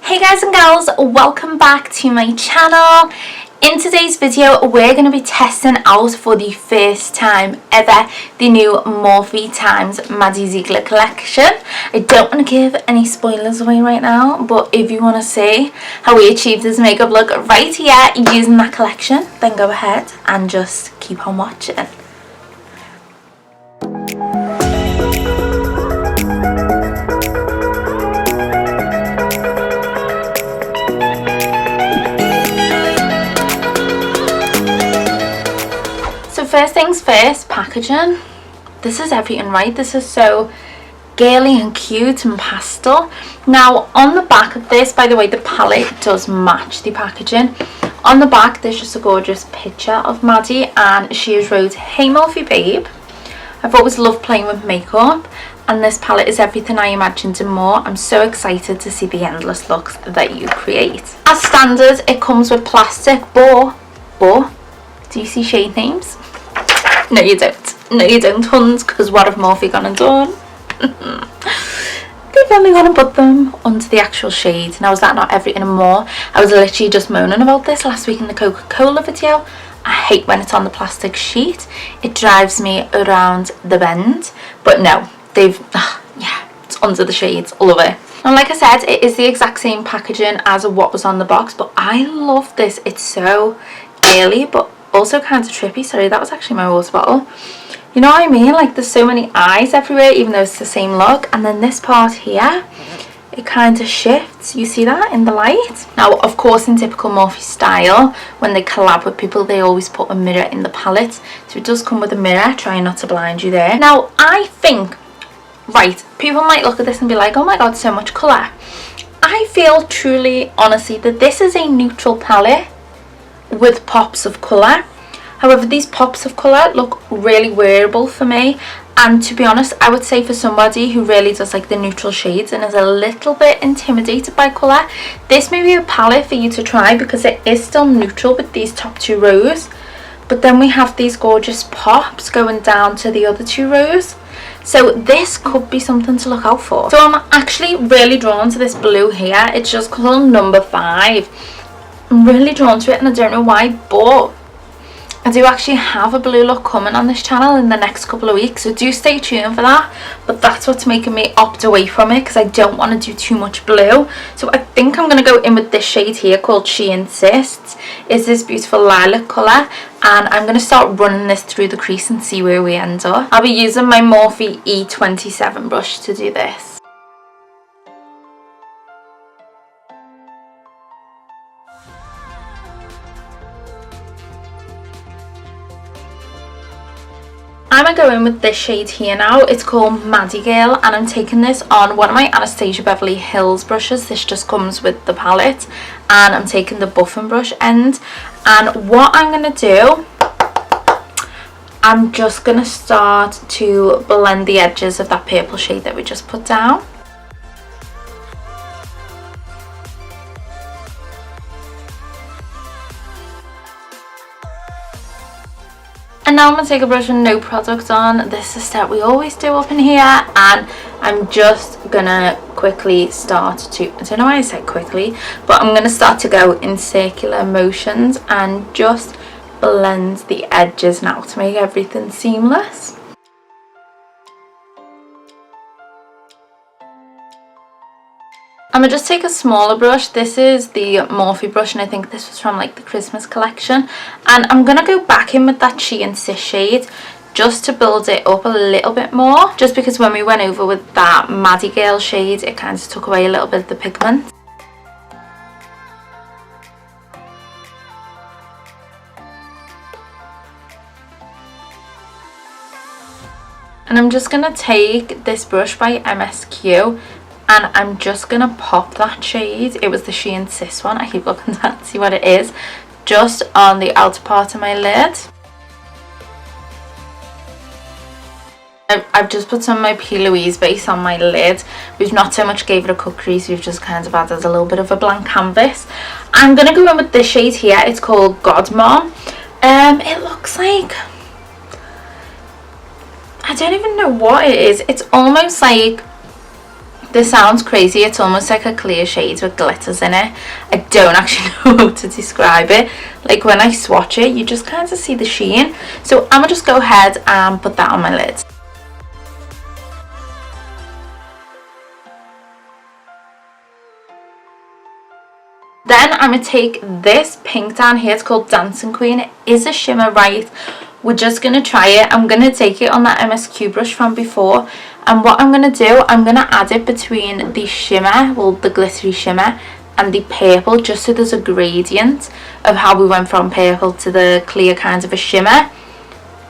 Hey guys and girls, welcome back to my channel. In today's video we're going to be testing out for the first time ever the new Morphe X Maddie Ziegler collection. I don't want to give any spoilers away right now, but if you want to see how we achieved this makeup look right here using that collection, then go ahead and just keep on watching. First things first, packaging. This is everything, right? This is so girly and cute and pastel. Now on the back of this, by the way, the palette does match the packaging. On the back there's just a gorgeous picture of Maddie and she has wrote, "Hey Morphe babe, I've always loved playing with makeup and this palette is everything I imagined and more. I'm so excited to see the endless looks that you create." As standard it comes with plastic, but do you see shade names? No you don't. No you don't, huns, because what have Morphe gone and done? They've only gone and put them under the actual shade. Now is that not everything and more? I was literally just moaning about this last week in the Coca-Cola video. I hate when it's on the plastic sheet. It drives me around the bend. But no, they've, yeah, it's under the shades. Love it. And like I said, it is the exact same packaging as what was on the box, but I love this. It's so girly but also kind of trippy. Sorry, that was actually my water bottle. You know what I mean? Like there's so many eyes everywhere even though it's the same look. And then this part here, it kind of shifts. You see that in the light? Now of course in typical Morphe style, when they collab with people they always put a mirror in the palette. So it does come with a mirror, trying not to blind you there. Now I think, right, people might look at this and be like, oh my god, so much colour. I feel truly, honestly, that this is a neutral palette with pops of colour. However, these pops of colour look really wearable for me, and to be honest I would say for somebody who really does like the neutral shades and is a little bit intimidated by colour, this may be a palette for you to try because it is still neutral with these top two rows, but then we have these gorgeous pops going down to the other two rows. So this could be something to look out for. So I'm actually really drawn to this blue here. It's just called number 5. I'm really drawn to it and I don't know why, but I do actually have a blue look coming on this channel in the next couple of weeks, so do stay tuned for that. But that's what's making me opt away from it because I don't want to do too much blue. So I think I'm going to go in with this shade here called She Insists. It's this beautiful lilac colour, and I'm going to start running this through the crease and see where we end up. I'll be using my Morphe E27 brush to do this. I'm going to go in with this shade here now. It's called Maddie Girl and I'm taking this on one of my Anastasia Beverly Hills brushes. This just comes with the palette, and I'm taking the buffing brush end, and what I'm going to do, I'm just going to start to blend the edges of that purple shade that we just put down. And now I'm going to take a brush with no product on. This is a step we always do up in here, and I'm just going to quickly start to, I don't know why I said quickly, but I'm going to start to go in circular motions and just blend the edges now to make everything seamless. I'm going to just take a smaller brush. This is the Morphe brush and I think this was from like the Christmas collection, and I'm going to go back in with that She Insists shade just to build it up a little bit more, just because when we went over with that Maddie Girl shade it kind of took away a little bit of the pigment. And I'm just going to take this brush by MSQ and I'm just going to pop that shade. It was the She Insists one. I keep looking at see what it is. Just on the outer part of my lid. I've just put some of my P. Louise base on my lid. We've not so much gave it a cut crease. We've just kind of added a little bit of a blank canvas. I'm going to go in with this shade here. It's called Godmom. It looks like, I don't even know what it is. It's almost like This sounds crazy, it's almost like a clear shade with glitters in it. I don't actually know how to describe it. Like when I swatch it, you just kind of see the sheen. So I'm gonna just go ahead and put that on my lids. Then I'm going to take this pink down here, it's called Dancing Queen. It is a shimmer, right? We're just going to try it. I'm going to take it on that MSQ brush from before. And what I'm going to do, I'm going to add it between the shimmer, well, the glittery shimmer, and the purple, just so there's a gradient of how we went from purple to the clear kind of a shimmer.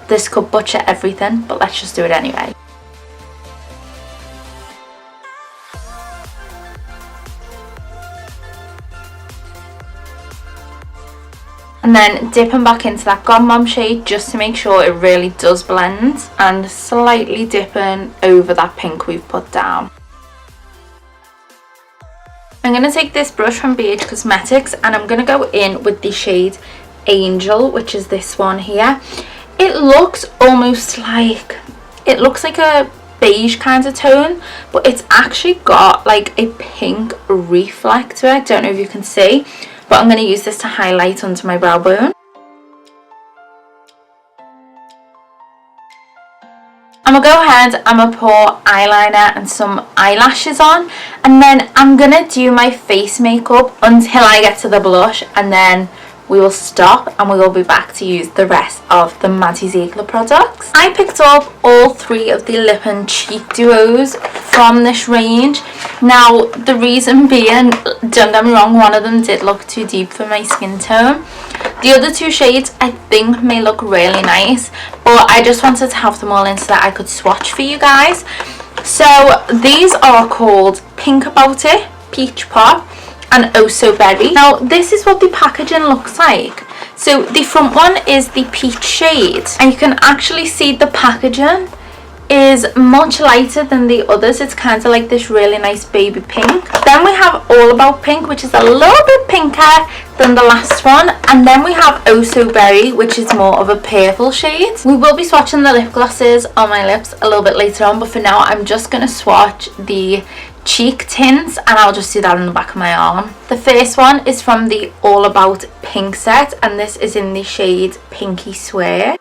This could butcher everything, but let's just do it anyway. And then dipping back into that Gone Mom shade just to make sure it really does blend, and slightly dipping over that pink we've put down. I'm going to take this brush from BH Cosmetics and I'm going to go in with the shade Angel, which is this one here. It looks almost like, it looks like a beige kind of tone, but it's actually got like a pink reflect to it. I don't know if you can see. But I'm going to use this to highlight under my brow bone. I'm going to go ahead, I'm going to pour eyeliner and some eyelashes on. And then I'm going to do my face makeup until I get to the blush. And then we will stop and we will be back to use the rest of the Maddie Ziegler products. I picked up all three of the lip and cheek duos from this range. Now the reason being, don't get me wrong, one of them did look too deep for my skin tone. The other two shades I think may look really nice, but I just wanted to have them all in so that I could swatch for you guys. So these are called Pink About It, Peach Pop, and Oh So Berry. Now this is what the packaging looks like. So the front one is the peach shade, and you can actually see the packaging is much lighter than the others. It's kind of like this really nice baby pink. Then we have All About Pink, which is a little bit pinker than the last one, and then we have Oh So Berry, which is more of a purple shade. We will be swatching the lip glosses on my lips a little bit later on, but for now I'm just going to swatch the cheek tints, and I'll just do that on the back of my arm. The first one is from the All About Pink set, and this is in the shade Pinky Swear.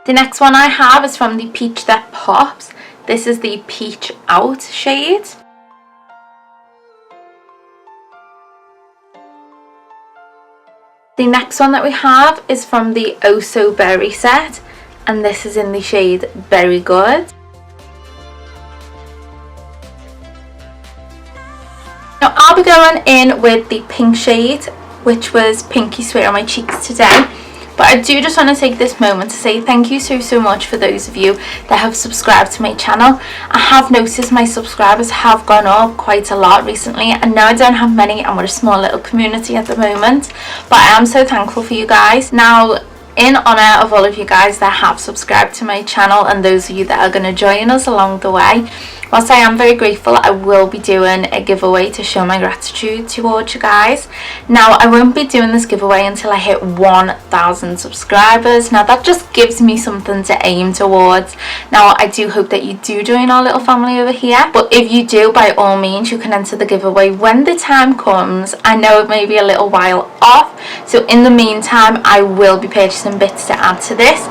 The next one I have is from the Peach That Pops. This is the Peach Out shade. The next one that we have is from the Oh So Berry set, and this is in the shade Very Good. Now I'll be going in with the pink shade, which was Pinky Swear on my cheeks today. But I do just want to take this moment to say thank you so much for those of you that have subscribed to my channel. I have noticed my subscribers have gone up quite a lot recently, and now I don't have many and we're a small little community at the moment. But I am so thankful for you guys. Now, in honour of all of you guys that have subscribed to my channel and those of you that are going to join us along the way, whilst I am very grateful, I will be doing a giveaway to show my gratitude towards you guys. Now, I won't be doing this giveaway until I hit 1,000 subscribers. Now, that just gives me something to aim towards. Now, I do hope that you do join our little family over here. But if you do, by all means, you can enter the giveaway when the time comes. I know it may be a little while off. So in the meantime, I will be purchasing bits to add to this.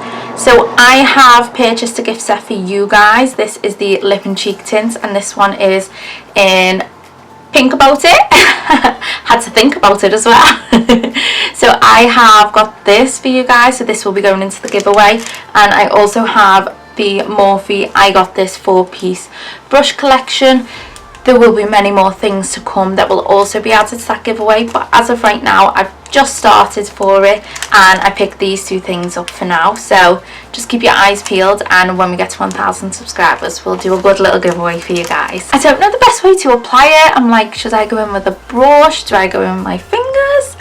So I have purchased a gift set for you guys. This is the lip and cheek tints, and this one is in Pink About It. Had to think about it as well. So I have got this for you guys, so this will be going into the giveaway. And I also have the Morphe I Got This 4-piece brush collection. There will be many more things to come that will also be added to that giveaway, but as of right now I've just started for it and I picked these two things up for now. So just keep your eyes peeled, and when we get to 1,000 subscribers we'll do a good little giveaway for you guys. I don't know the best way to apply it. I'm like, should I go in with a brush? Do I go in with my fingers?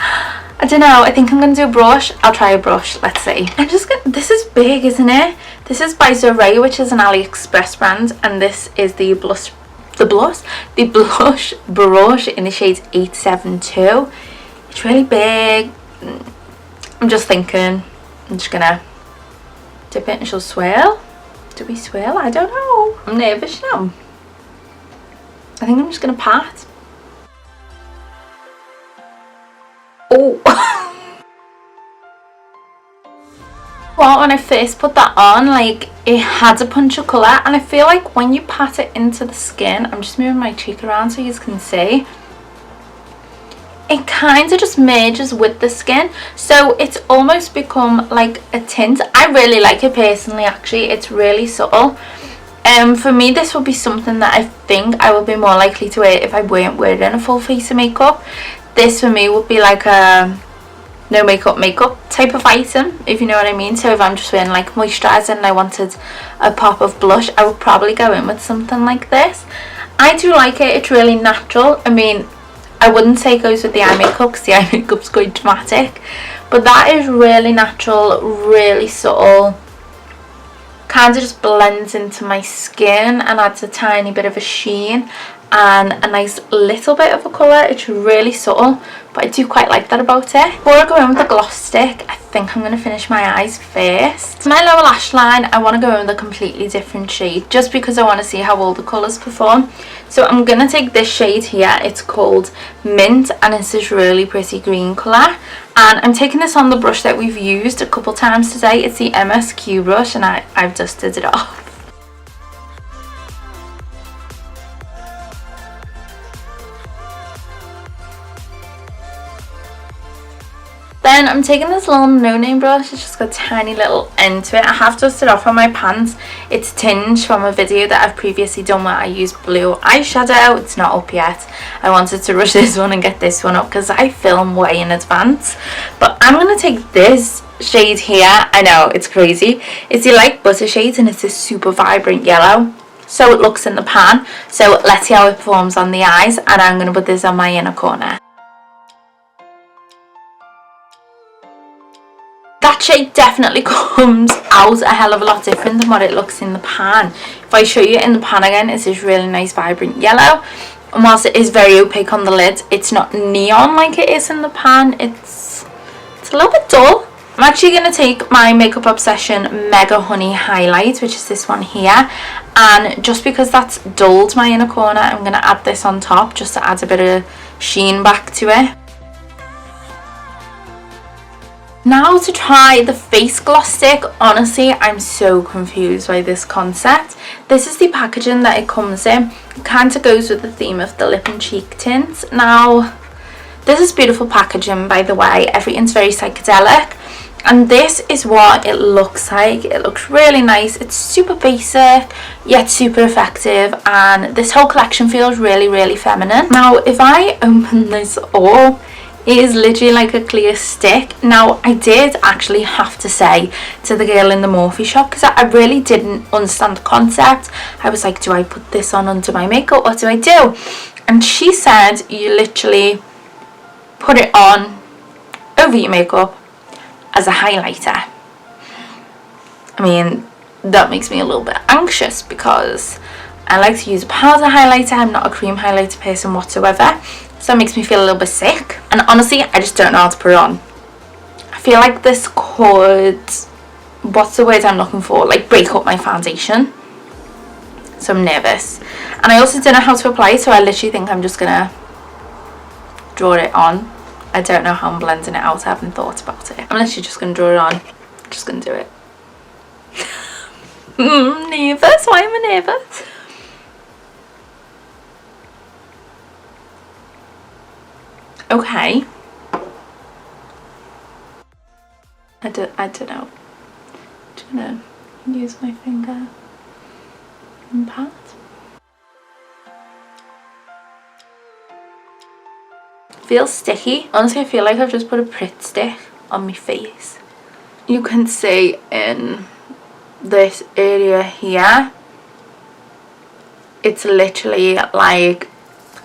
I don't know. I think I'm going to do a brush. I'll try a brush. Let's see. I'm just gonna, this is big, isn't it? This is by Zoray, which is an AliExpress brand, and this is the blush brush in the shade 872. It's really big. I'm just thinking I'm just gonna dip it and she'll swirl. Do we swirl? I don't know. I'm nervous now. I think I'm just going to pat. Oh. Well, when I first put that on, like, it had a punch of colour, and I feel like when you pat it into the skin, I'm just moving my cheek around so you can see, it kind of just merges with the skin, so it's almost become like a tint. I really like it personally, actually. It's really subtle. For me, this would be something that I think I would be more likely to wear if I weren't wearing a full face of makeup. This for me would be like a no makeup type of item, if you know what I mean. So if I'm just wearing like moisturiser and I wanted a pop of blush, I would probably go in with something like this. I do like it. It's really natural. I mean, I wouldn't say it goes with the eye makeup because the eye makeup's quite dramatic, but that is really natural, really subtle, kind of just blends into my skin and adds a tiny bit of a sheen and a nice little bit of a colour. It's really subtle, but I do quite like that about it. Before I go in with the gloss stick, I think I'm going to finish my eyes first. My lower lash line, I want to go in with a completely different shade just because I want to see how all the colours perform. So I'm going to take this shade here. It's called Mint and it's this really pretty green colour. And I'm taking this on the brush that we've used a couple times today. It's the MSQ brush and I've dusted it off. Then I'm taking this little no-name brush. It's just got a tiny little end to it. I have dusted off on my pants. It's tinged from a video that I've previously done where I used blue eyeshadow. It's not up yet. I wanted to rush this one and get this one up because I film way in advance. But I'm going to take this shade here. I know, it's crazy. It's the Light Butter shade and it's a super vibrant yellow. So it looks in the pan. So let's see how it performs on the eyes. And I'm going to put this on my inner corner. That shade definitely comes out a hell of a lot different than what it looks in the pan. If I show you it in the pan again, it's this really nice vibrant yellow. And whilst it is very opaque on the lid, it's not neon like it is in the pan. It's a little bit dull. I'm actually going to take my Makeup Obsession Mega Honey Highlight, which is this one here. And just because that's dulled my inner corner, I'm going to add this on top just to add a bit of sheen back to it. Now to try the face gloss stick. Honestly, I'm so confused by this concept. This is the packaging that it comes in. It kind of goes with the theme of the lip and cheek tints. Now, this is beautiful packaging, by the way. Everything's very psychedelic. And this is what it looks like. It looks really nice. It's super basic, yet super effective. And this whole collection feels really, really feminine. Now, if I open this up, it is literally like a clear stick. Now, I did actually have to say to the girl in the Morphe shop, because I really didn't understand the concept. I was like, do I put this on under my makeup? What do I do? And she said, you literally put it on over your makeup as a highlighter. I mean, that makes me a little bit anxious because I like to use a powder highlighter. I'm not a cream highlighter person whatsoever. So it makes me feel a little bit sick. And honestly, I just don't know how to put it on. I feel like this could, what's the word I'm looking for? Like break up my foundation. So I'm nervous. And I also don't know how to apply it. So I literally think I'm just going to draw it on. I don't know how I'm blending it out. I haven't thought about it. I'm literally just going to draw it on. I'm just going to do it. I'm nervous. Why am I nervous? Okay. I don't know. I'm just gonna use my finger and pat. Feels sticky. Honestly, I feel like I've just put a Pritt stick on my face. You can see in this area here, it's literally like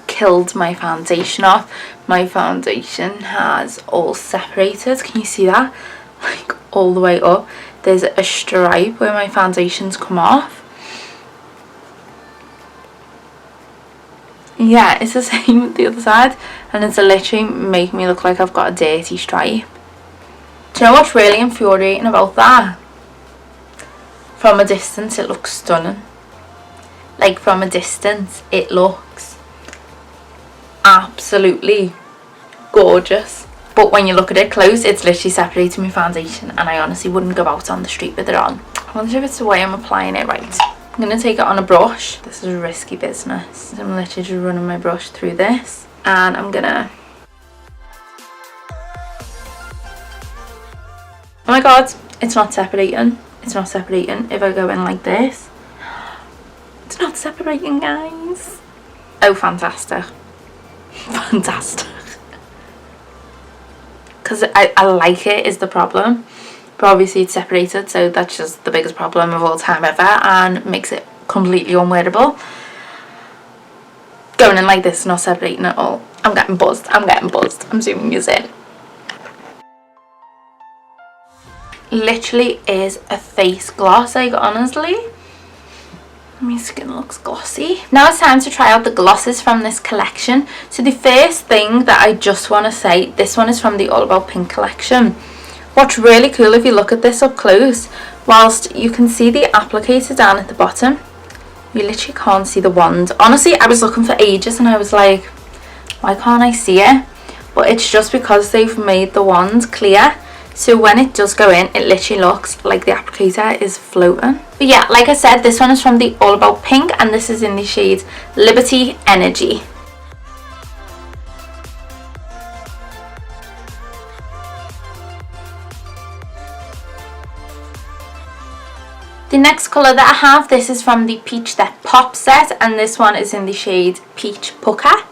killed my foundation off. My foundation has all separated. Can you see that? Like all the way up. There's a stripe where my foundation's come off. Yeah, it's the same with the other side. And it's literally making me look like I've got a dirty stripe. Do you know what's really infuriating about that? From a distance it looks stunning. like from a distance it looks absolutely gorgeous, but when you look at it close, it's literally separating my foundation, and I honestly wouldn't go out on the street with it on. I wonder if it's the way I'm applying it. Right, I'm going to take it on a brush. This is risky business. I'm literally just running my brush through this, and I'm gonna, oh my god, it's not separating. It's not separating. If I go in like this, it's not separating, guys. Oh, fantastic. Fantastic. Because I like it is the problem, but obviously it's separated, so that's just the biggest problem of all time ever and makes it completely unwearable. Going in like this, not separating at all. I'm getting buzzed. I'm getting buzzed. I'm zooming this in. Literally is a face gloss, like honestly. My skin looks glossy. Now it's time to try out the glosses from this collection. So the first thing that I just want to say, this one is from the All About Pink collection. What's really cool, if you look at this up close, whilst you can see the applicator down at the bottom, you literally can't see the wand. Honestly, I was looking for ages and I was like, why can't I see it? But it's just because they've made the wand clear. So when it does go in, it literally looks like the applicator is floating. But yeah, like I said, this one is from the All About Pink, and this is in the shade Liberty Energy. The next colour that I have, this is from the Peach That Pop set, and this one is in the shade Peach Pucker.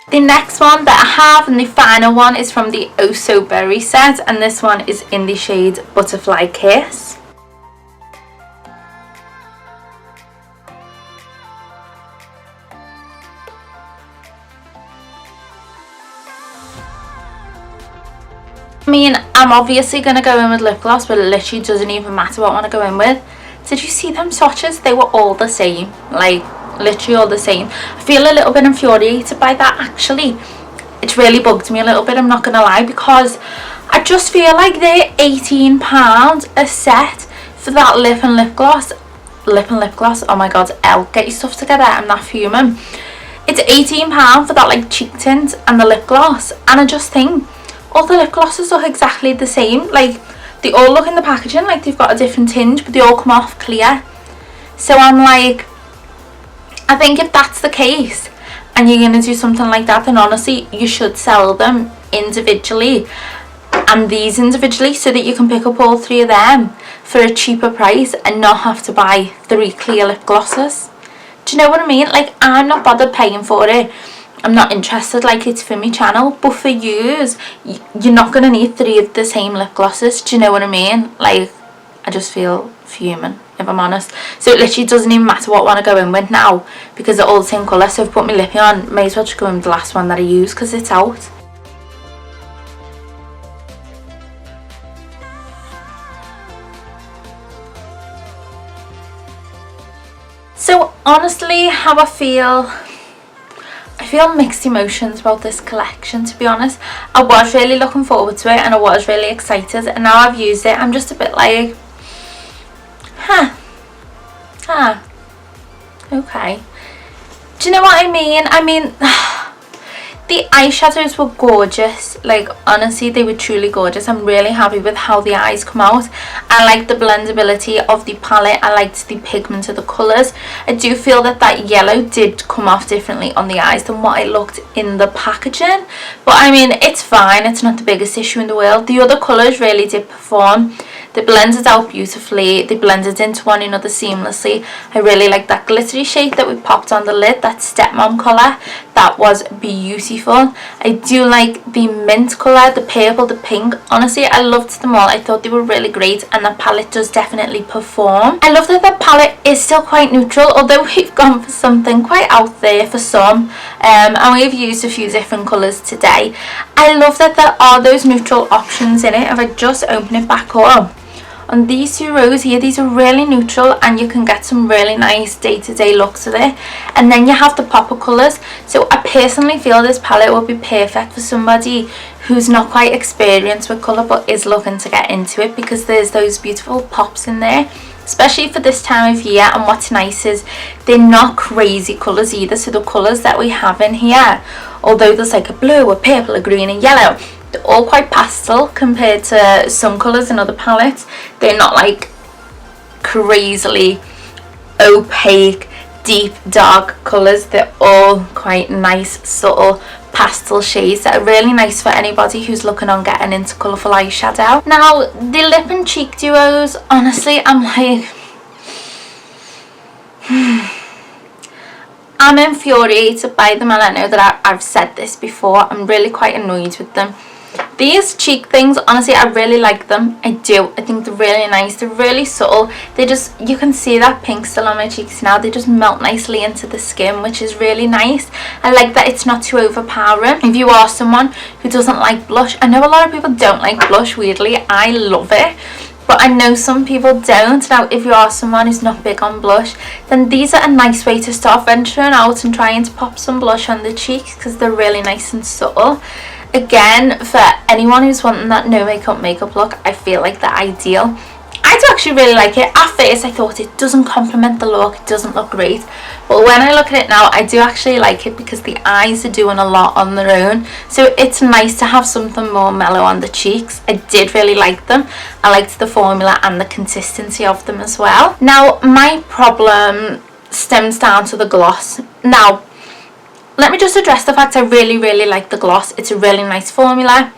The next one that I have, and the final one, is from the Oh So Berry set, and this one is in the shade Butterfly Kiss. I mean, I'm obviously going to go in with lip gloss, but it literally doesn't even matter what I want to go in with. Did you see them swatches? They were all the same, like literally all the same. I feel a little bit infuriated by that, actually. It's really bugged me a little bit, I'm not going to lie, because I just feel like they're £18 a set for that lip and lip gloss. Oh my god, Elle, get your stuff together, I'm not fuming. It's £18 for that like cheek tint and the lip gloss, and I just think all the lip glosses look exactly the same. Like, they all look in the packaging like they've got a different tinge, but they all come off clear. So I'm like, I think if that's the case and you're going to do something like that, then honestly you should sell them individually and these individually, so that you can pick up all three of them for a cheaper price and not have to buy 3 clear lip glosses. Do you know what I mean? Like, I'm not bothered paying for it. I'm not interested, like, it's for my channel, but for yous, you're not going to need 3 of the same lip glosses. Do you know what I mean? Like, I just feel fuming, if I'm honest. So it literally doesn't even matter what one I go in with now, because they're all the same colour. So I've put my lippy on, may as well just go in with the last one that I use because it's out. So honestly, how I feel mixed emotions about this collection, to be honest. I was really looking forward to it and I was really excited, and now I've used it, I'm just a bit like, okay. Do you know what I mean? I mean, the eyeshadows were gorgeous. Like, honestly, they were truly gorgeous. I'm really happy with how the eyes come out. I like the blendability of the palette. I liked the pigment of the colours. I do feel that yellow did come off differently on the eyes than what it looked in the packaging. But I mean, it's fine. It's not the biggest issue in the world. The other colours really did perform. They blended out beautifully. They blended into one another seamlessly. I really like that glittery shade that we popped on the lid, that stepmom colour. That was beautiful. I do like the mint colour, the purple, the pink. Honestly, I loved them all. I thought they were really great, and the palette does definitely perform. I love that the palette is still quite neutral, although we've gone for something quite out there for some. And we've used a few different colours today. I love that there are those neutral options in it. If I just open it back up, On these two rows here, these are really neutral and you can get some really nice day-to-day looks with it. And then you have the popper colours. So I personally feel this palette would be perfect for somebody who's not quite experienced with colour but is looking to get into it, because there's those beautiful pops in there, especially for this time of year. And what's nice is they're not crazy colours either. So the colours that we have in here, although there's like a blue, a purple, a green, a yellow, they're all quite pastel compared to some colours in other palettes. They're not like crazily opaque, deep, dark colours. They're all quite nice, subtle pastel shades that are really nice for anybody who's looking on getting into colourful eyeshadow. Now, the lip and cheek duos, honestly, I'm like... I'm infuriated by them, and I know that I've said this before. I'm really quite annoyed with them. These cheek things, honestly, I really like them. I do. I think they're really nice. They're really subtle. They just, you can see that pink still on my cheeks now. They just melt nicely into the skin, which is really nice. I like that it's not too overpowering. If you are someone who doesn't like blush, I know a lot of people don't like blush, weirdly. I love it, but I know some people don't. Now, if you are someone who's not big on blush, then these are a nice way to start venturing out and trying to pop some blush on the cheeks, because they're really nice and subtle. Again, for anyone who's wanting that no makeup look, I feel like they're ideal. I do actually really like it. At first I thought it doesn't complement the look, it doesn't look great, but when I look at it now, I do actually like it because the eyes are doing a lot on their own, so it's nice to have something more mellow on the cheeks. I did really like them. I liked the formula and the consistency of them as well. Now, my problem stems down to the gloss. Now, let me just address the fact I really like the gloss. It's a really nice formula.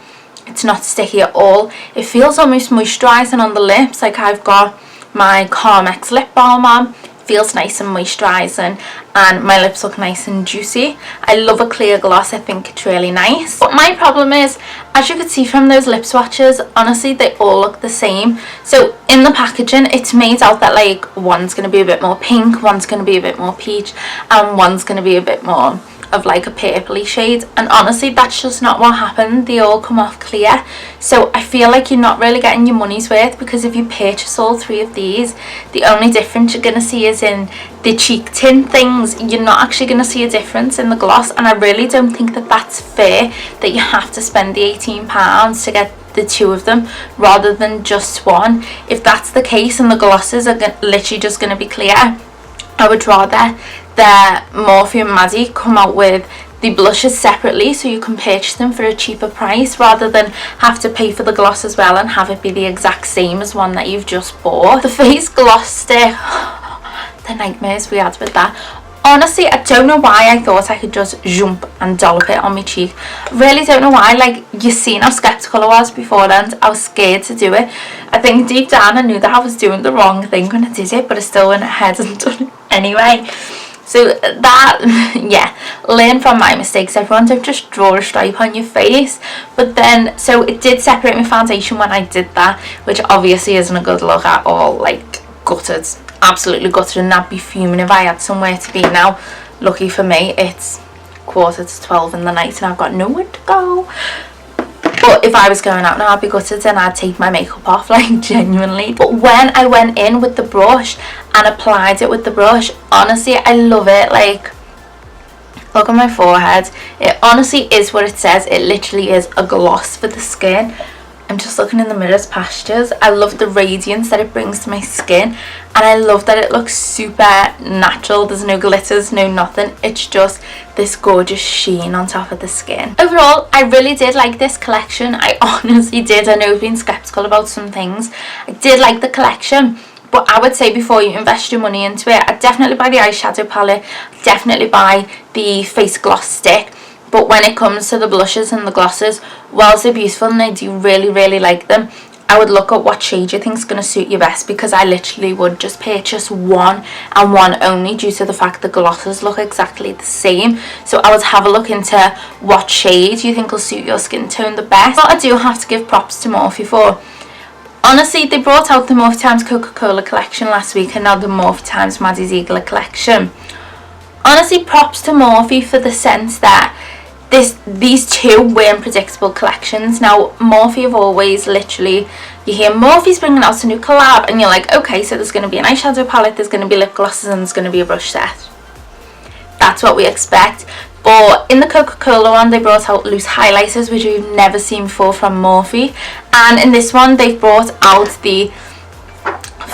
It's not sticky at all. It feels almost moisturising on the lips. Like, I've got my Carmex lip balm on. It feels nice and moisturising, and my lips look nice and juicy. I love a clear gloss. I think it's really nice. But my problem is, as you could see from those lip swatches, honestly, they all look the same. So in the packaging, it's made out that like one's going to be a bit more pink, one's going to be a bit more peach, and one's going to be a bit more of like a purpley shade, and honestly that's just not what happened. They all come off clear, so I feel like you're not really getting your money's worth, because if you purchase all three of these, the only difference you're going to see is in the cheek tint things. You're not actually going to see a difference in the gloss, and I really don't think that that's fair, that you have to spend the £18 to get the two of them rather than just one. If that's the case and the glosses are literally just going to be clear, I would rather the Morphe and Maddie come out with the blushes separately so you can purchase them for a cheaper price, rather than have to pay for the gloss as well and have it be the exact same as one that you've just bought. The face gloss stick, the nightmares we had with that. Honestly, I don't know why I thought I could just jump and dollop it on my cheek. Really don't know why. Like, you've seen how sceptical I was beforehand. I was scared to do it. I think deep down I knew that I was doing the wrong thing when I did it, but I still went ahead and done it anyway. So that, yeah, learn from my mistakes, everyone. Don't just draw a stripe on your face. But then, so it did separate my foundation when I did that, which obviously isn't a good look at all. Like, gutted, absolutely gutted, and I'd be fuming if I had somewhere to be now. Lucky for me, it's 11:45 in the night and I've got nowhere to go. But if I was going out now, I'd be gutted and I'd take my makeup off, like, genuinely. But when I went in with the brush and applied it with the brush, honestly, I love it. Like, look at my forehead. It honestly is what it says. It literally is a gloss for the skin. I'm just looking in the mirror's pastures. I love the radiance that it brings to my skin, and I love that it looks super natural. There's no glitters, no nothing. It's just this gorgeous sheen on top of the skin. Overall, I really did like this collection. I honestly did. I know I've been skeptical about some things. I did like the collection, but I would say before you invest your money into it, I'd definitely buy the eyeshadow palette, definitely buy the face gloss stick. But when it comes to the blushes and the glosses, whilst they're beautiful and I do really like them, I would look at what shade you think is going to suit you best, because I literally would just purchase one and one only, due to the fact the glosses look exactly the same. So I would have a look into what shade you think will suit your skin tone the best. But I do have to give props to Morphe for, honestly, they brought out the Morphe x Coca-Cola collection last week, and now the Morphe x Maddie Ziegler collection. Honestly, props to Morphe for the sense that these two weren't predictable collections. Now Morphe have always literally, you hear Morphe's bringing out a new collab and you're like, okay, so there's going to be an eyeshadow palette, there's going to be lip glosses, and there's going to be a brush set. That's what we expect. But in the Coca-Cola one, they brought out loose highlighters, which we've never seen before from Morphe. And in this one, they've brought out the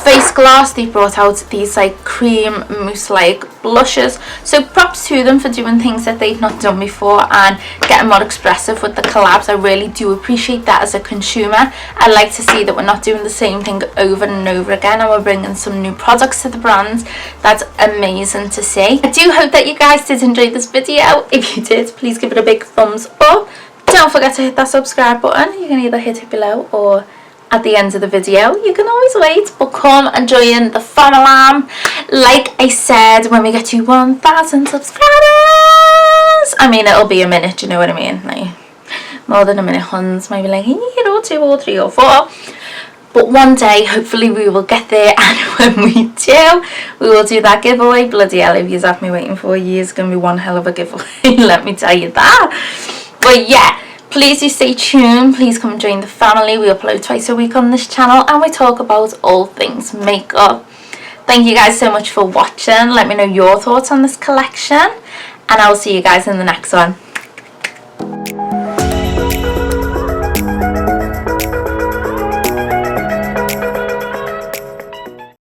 face gloss. They brought out these like cream mousse like blushes, so props to them for doing things that they've not done before and getting more expressive with the collabs. I really do appreciate that as a consumer. I like to see that we're not doing the same thing over and over again, and we're bringing some new products to the brands. That's amazing to see. I do hope that you guys did enjoy this video. If you did, please give it a big thumbs up. Don't forget to hit that subscribe button. You can either hit it below or at the end of the video. You can always wait, but come and join the family. Like I said, when we get to 1,000 subscribers, I mean, it'll be a minute, you know what I mean, like more than a minute, huns, maybe like a year or 2 or 3 or 4, but one day hopefully we will get there. And when we do, we will do that giveaway. Bloody hell, if you've had me waiting for a year, it's gonna be one hell of a giveaway. Let me tell you that. But yeah, please do stay tuned. Please come and join the family. We upload twice a week on this channel and we talk about all things makeup. Thank you guys so much for watching. Let me know your thoughts on this collection and I will see you guys in the next one.